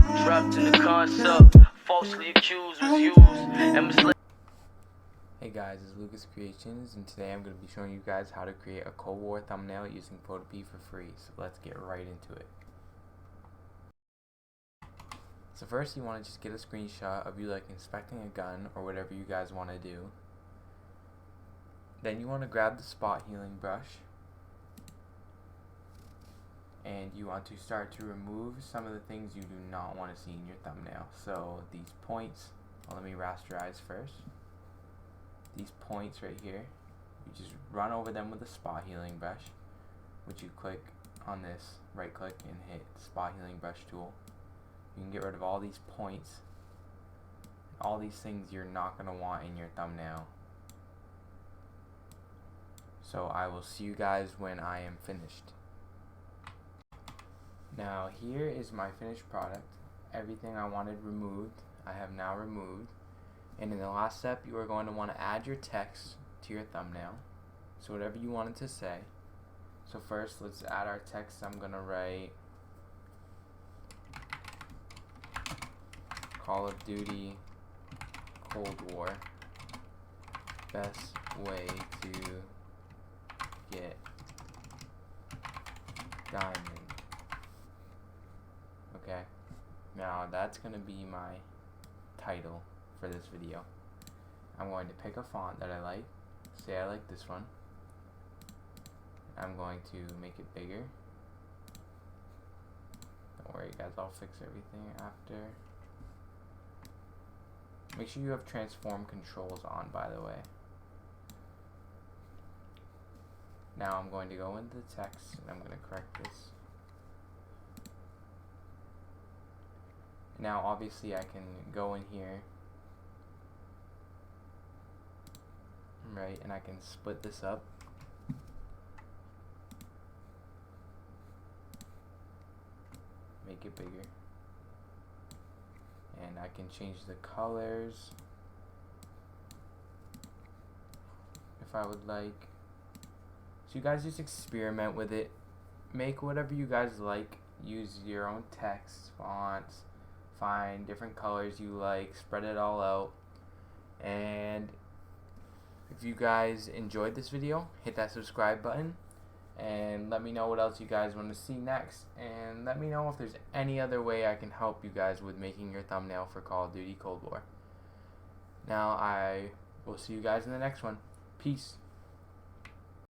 Trapped in the concept, falsely accused, was used, and misled. Hey guys, it's Lucas Creations, and today I'm going to be showing you guys how to create a Cold War thumbnail using Photopea for free. So let's get right into it. So first you want to just get a screenshot of you like inspecting a gun or whatever you guys want to do. Then you want to grab the spot healing brush and you want to start to remove some of the things you do not want to see in your thumbnail. So these points, let me rasterize first. These points right here, you just run over them with a spot healing brush, which you click on this, right click and hit spot healing brush tool. You can get rid of all these points, all these things you're not going to want in your thumbnail. So I will see you guys when I am finished. Now here is my finished product. Everything I wanted removed, I have now removed. And in the last step, you are going to want to add your text to your thumbnail. So whatever you wanted to say. So first, let's add our text. I'm going to write Call of Duty Cold War. Best way to get diamond. Okay. Now that's going to be my title for this video. I'm going to pick a font that I like. Say I like this one. I'm going to make it bigger. Don't worry guys, I'll fix everything after. Make sure you have transform controls on, by the way. Now I'm going to go into the text and I'm going to correct this. Now obviously I can go in here, right, and I can split this up. Make it bigger. And I can change the colors if I would like. So you guys just experiment with it. Make whatever you guys like. Use your own text, fonts, find different colors you like, spread it all out. And if you guys enjoyed this video, hit that subscribe button and let me know what else you guys want to see next, and let me know if there's any other way I can help you guys with making your thumbnail for Call of Duty Cold War. Now I will see you guys in the next one. Peace.